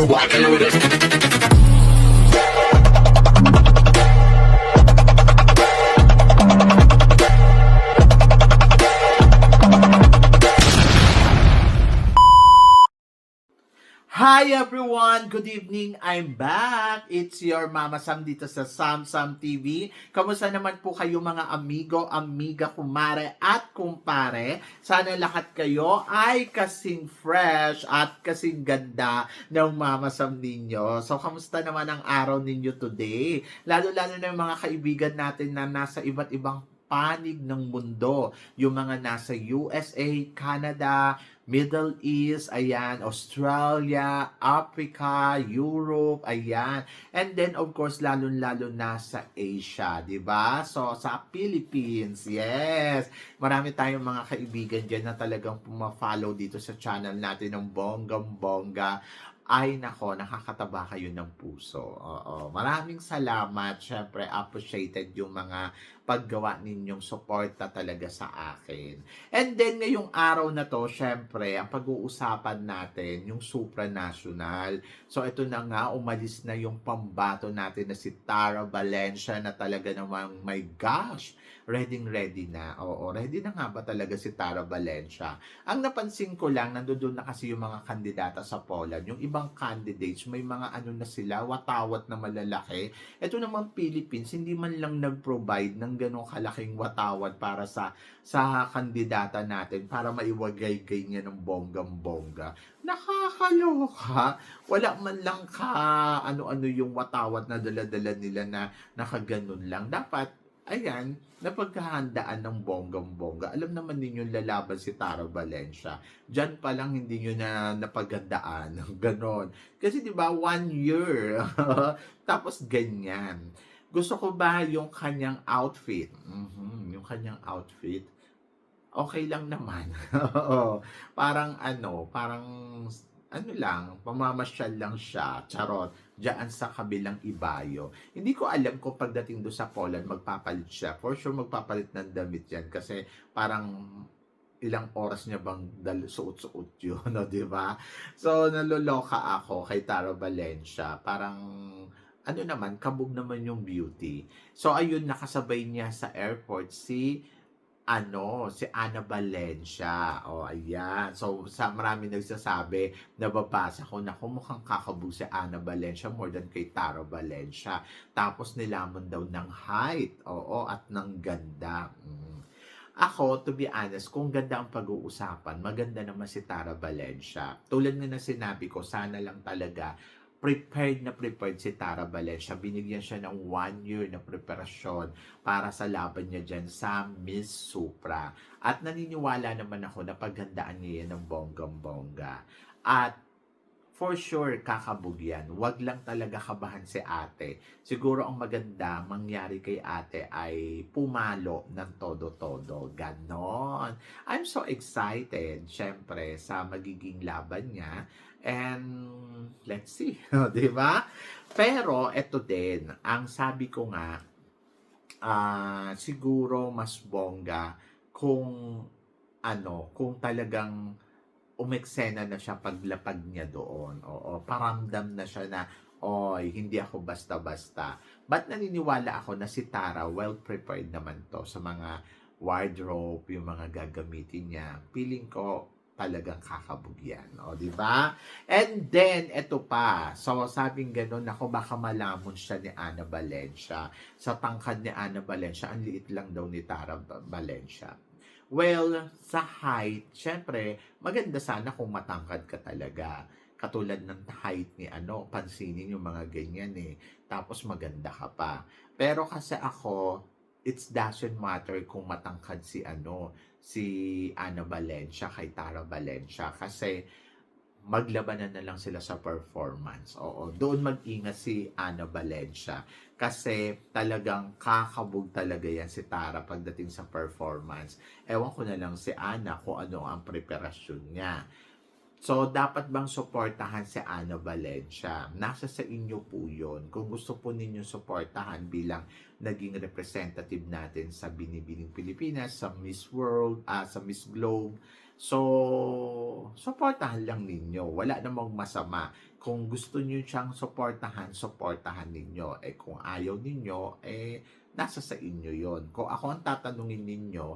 rockin' with it. Hi everyone! Good evening! I'm back! It's your Mama Sam dito sa Sam Sam TV. Kamusta naman po kayo mga amigo, amiga, kumare at kumpare? Sana lahat kayo ay kasing fresh at kasing ganda ng Mama Sam ninyo. So, kamusta naman ang araw ninyo today? Lalo-lalo na yung mga kaibigan natin na nasa iba't ibang panig ng mundo. Yung mga nasa USA, Canada, Middle East, ayan, Australia, Africa, Europe, ayan. And then, of course, lalo-lalo na sa Asia, di ba? So, sa Philippines, yes. Marami tayong mga kaibigan dyan na talagang pumafollow dito sa channel natin ng bonggang-bongga. Ay nako, nakakataba kayo ng puso. Oo, maraming salamat. Syempre, appreciated yung mga paggawa ninyong suporta talaga sa akin. And then, ngayong araw na to, syempre, ang pag-uusapan natin, yung supranational. So, ito na nga, umalis na yung pambato natin na si Tara Valencia na talaga namang, my gosh, ready na. Oo, ready na nga ba talaga si Tara Valencia? Ang napansin ko lang, nandoon na kasi yung mga kandidata sa Poland. Yung ibang candidates, may mga ano na sila, watawat na malalaki. Ito naman Philippines, hindi man lang nag-provide ng ganong kalaking watawat para sa kandidata natin para maiwagay-gay niya ng bonggang-bongga. Nakakaloka. Wala man lang ano-ano yung watawat na dala-dala nila na nakaganon lang. Dapat ayan, napaghahandaan ng bonggang-bongga. Alam naman ninyo lalaban si Tara Valencia. Diyan pa lang hindi nyo na napaghandaan. Ganon. Kasi di ba 1 year. Tapos ganyan. Gusto ko ba yung kanyang outfit? Yung kanyang outfit. Okay lang naman. Oo. Parang lang, pamamasyal lang siya, charot, diyan sa kabilang Ibayo. Hindi ko alam kung pagdating do sa Poland, magpapalit siya. For sure, magpapalit ng damit yan kasi parang ilang oras niya bang suot-suot yun, no, di ba? So, naloloka ako kay Tara Valencia. Parang, ano naman, kabog naman yung beauty. So, ayun, nakasabay niya sa airport si Ana Valencia. O, ayan. So, marami nagsasabi, nababasa ko na mukhang kakabog si Ana Valencia more than kay Tara Valencia. Tapos, nilamon daw ng height. Oo, at ng ganda. Ako, to be honest, kung ganda ang pag-uusapan, maganda naman si Tara Valencia. Tulad nga na sinabi ko, sana lang talaga prepared si Tara Valencia. Binigyan siya ng 1 year na preparasyon para sa laban niya dyan sa Miss Supra. At naniniwala naman ako na paghandaan niya yan ng bonggang-bongga. At for sure, kakabog yan. Huwag lang talaga kabahan si ate. Siguro ang maganda mangyari kay ate ay pumalo ng todo-todo. Ganon. I'm so excited, syempre, sa magiging laban niya. And let's see, di ba? Pero eto din, ang sabi ko nga, siguro mas bongga kung kung talagang umeksena na siya paglapag niya doon. Oo, paramdam na siya na, oy, hindi ako basta-basta. But naniniwala ako na si Tara, well prepared naman to sa mga wardrobe, yung mga gagamitin niya. Feeling ko, talagang kakabog yan. O, di ba? And then, eto pa. So, sabing gano'n, ako baka malamon siya ni Ana Valencia. Sa tangkad ni Ana Valencia, ang liit lang daw ni Tara Valencia. Well, sa height, syempre, maganda sana kung matangkad ka talaga. Katulad ng height ni pansinin yung mga ganyan eh. Tapos maganda ka pa. Pero kasi ako, it doesn't matter kung matangkad si Ana Valencia kay Tara Valencia kasi maglabanan na lang sila sa performance. Oo, doon mag-ingat si Ana Valencia kasi talagang kakabog talaga yan si Tara pagdating sa performance. Ewan ko na lang si Ana kung ano ang preparasyon niya. So, dapat bang suportahan si Ana Valencia? Nasa sa inyo po yun. Kung gusto po ninyo suportahan bilang naging representative natin sa Binibining Pilipinas, sa Miss World, sa Miss Globe, So, suportahan lang ninyo. Wala namang masama. Kung gusto niyo siyang suportahan ninyo. Eh kung ayaw ninyo, eh nasa sa inyo yon. Kung ako ang tatanungin ninyo,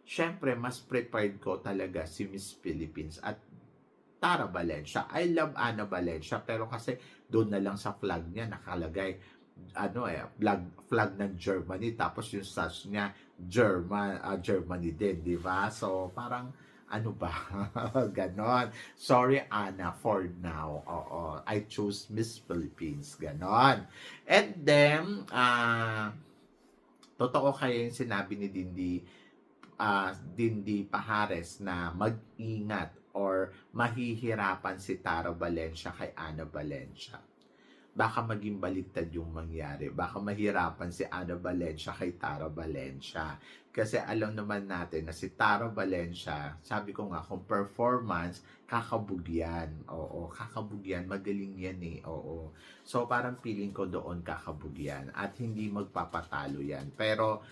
syempre mas prepared ko talaga si Miss Philippines at Tara Valencia. I love Ana Valencia pero kasi doon na lang sa flag niya nakalagay flag ng Germany tapos yung sash niya Germany din, di ba? So parang ano ba? Ganon. Sorry, Ana, for now. Oo, I choose Miss Philippines. Ganon. And then, totoo kayo yung sinabi ni Dindi Pajares na mag-ingat or mahihirapan si Tara Valencia kay Ana Valencia. Baka maging baliktad yung mangyari. Baka mahirapan si Ana Valencia kay Tara Valencia. Kasi alam naman natin na si Tara Valencia, sabi ko nga, kung performance, kakabugyan. Oo, kakabugyan. Magaling yan eh. Oo. So, parang feeling ko doon kakabugyan. At hindi magpapatalo yan. Pero,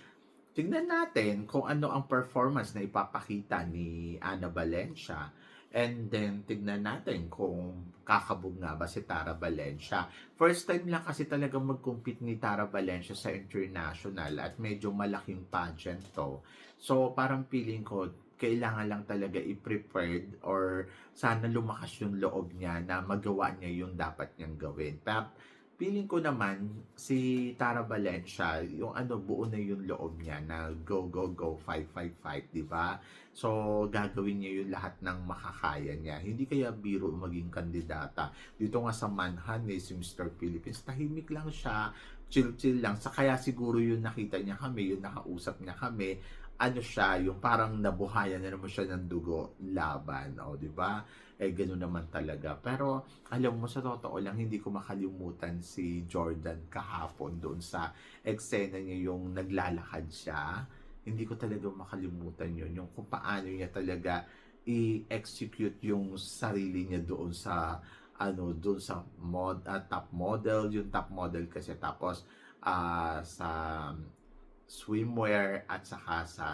tignan natin kung ano ang performance na ipapakita ni Ana Valencia. And then, tignan natin kung kakabog nga ba si Tara Valencia. First time lang kasi talaga mag-compete ni Tara Valencia sa international at medyo malaking pageant to. So, parang feeling ko, kailangan lang talaga i-prepared or sana lumakas yung loob niya na magawa niya yung dapat niyang gawin. Pero, feeling ko naman, si Tara Valencia, yung buo na yung loob niya na go, go, go, fight, fight, fight, di ba? So, gagawin niya yung lahat ng makakaya niya. Hindi kaya biro maging kandidata. Dito nga sa Manhan, si Mr. Philippines, tahimik lang siya, chill-chill lang. Sa kaya siguro yung nakita niya kami, yung nakausap niya kami, siya, yung parang nabuhayan na naman siya ng dugo laban, o, di ba? Eh, gano'n naman talaga. Pero, alam mo, sa totoo lang, hindi ko makalimutan si Jordan kahapon doon sa eksena niya yung naglalakad siya. Hindi ko talaga makalimutan yun. Yung kung paano niya talaga i-execute yung sarili niya doon sa doon sa top model, yung top model kasi tapos sa swimwear at saka sa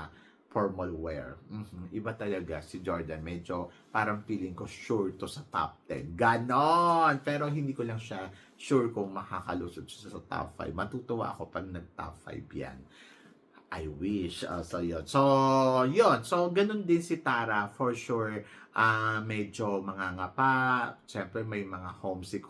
formal wear. Iba talaga si Jordan. Medyo parang feeling ko sure to sa top 10. Ganon! Pero hindi ko lang siya sure kung makakalusot siya sa top 5. Matutuwa ako pag nag-top 5 yan. I wish. So, yun. So, yun. So, ganun din si Tara. For sure, medyo mangangapa. Siyempre, may mga homesick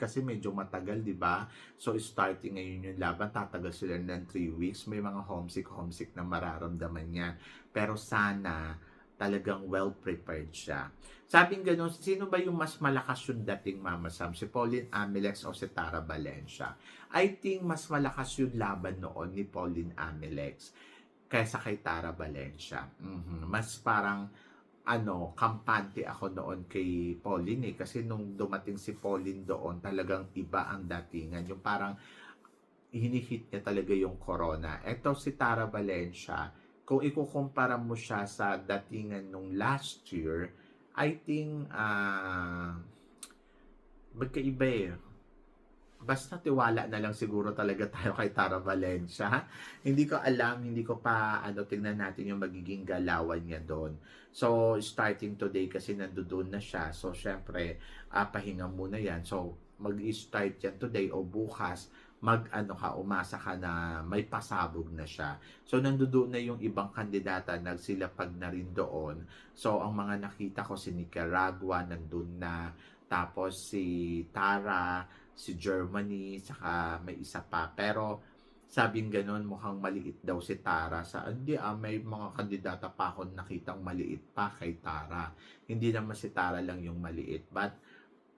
kasi medyo matagal, di ba? So, starting ngayon yung laban, tatagal sila ng 3 weeks. May mga homesick na mararamdaman niya. Pero sana, talagang well-prepared siya. Sabing ganun, sino ba yung mas malakas yung dating Mama Sam? Si Pauline Amilex o si Tara Valencia? I think mas malakas yung laban noon ni Pauline Amilex kaysa kay Tara Valencia. Mas parang kampante ako noon kay Pauline kasi nung dumating si Pauline doon talagang iba ang datingan. Yung parang hinihit niya talaga yung corona. Eto si Tara Valencia, kung ikukumpara mo siya sa datingan nung last year, I think magkaiba eh. Basta tiwala na lang siguro talaga tayo kay Tara Valencia. Hindi ko alam, hindi ko pa tingnan natin yung magiging galawan niya doon. So, starting today kasi nandoon na siya. So, syempre, pahinga muna yan. So, mag-start yan today o bukas, umasa ka na may pasabog na siya. So, nandoon na yung ibang kandidata, nagsilapag na rin doon. So, ang mga nakita ko si Nicaragua, nandun na. Tapos si Tara, si Germany, saka may isa pa. Pero sabing ganun, mukhang maliit daw si Tara. Hindi may mga kandidata pa ako nakitang maliit pa kay Tara. Hindi naman si Tara lang yung maliit. But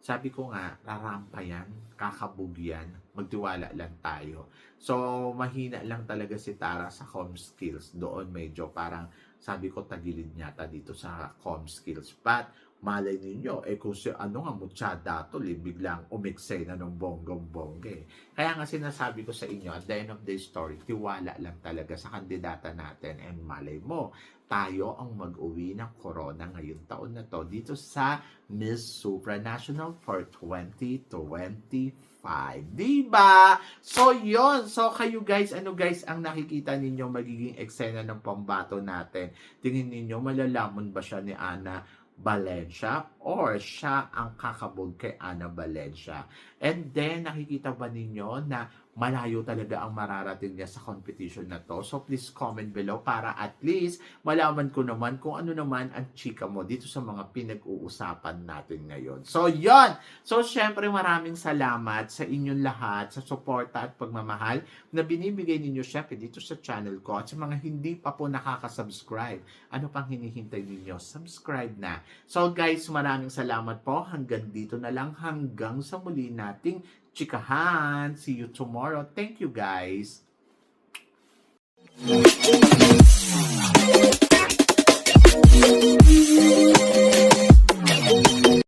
sabi ko nga, rarampa yan, kakabog yan, magtiwala lang tayo. So, mahina lang talaga si Tara sa com skills. Doon medyo parang, sabi ko, tagilid yata dito sa com skills. But, malay ninyo, kung si ano nga, Muchadato, biglang umiksay na ng bonggong-bongga eh. Kaya nga sinasabi ko sa inyo, at the end of the story, tiwala lang talaga sa kandidata natin, and malay mo, tayo ang mag-uwi ng corona ngayong taon na to dito sa Miss Supranational for 2025. Diba? So, yon. So, kayo guys, ano guys ang nakikita ninyo magiging eksena ng pambato natin? Tingin ninyo, malalaman ba siya ni Ana Valencia or siya ang kakabog kay Ana Valencia? And then, nakikita ba ninyo na malayo talaga ang mararating niya sa competition na to? So, please comment below para at least malaman ko naman kung ano naman ang chika mo dito sa mga pinag-uusapan natin ngayon. So, yon. So, syempre maraming salamat sa inyong lahat sa suporta at pagmamahal na binibigay ninyo syempre dito sa channel ko, at sa mga hindi pa po nakaka-subscribe. Ano pang hinihintay ninyo? Subscribe na. So guys, maraming salamat po. Hanggang dito na lang. Hanggang sa muli nating chikahan. See you tomorrow. Thank you guys.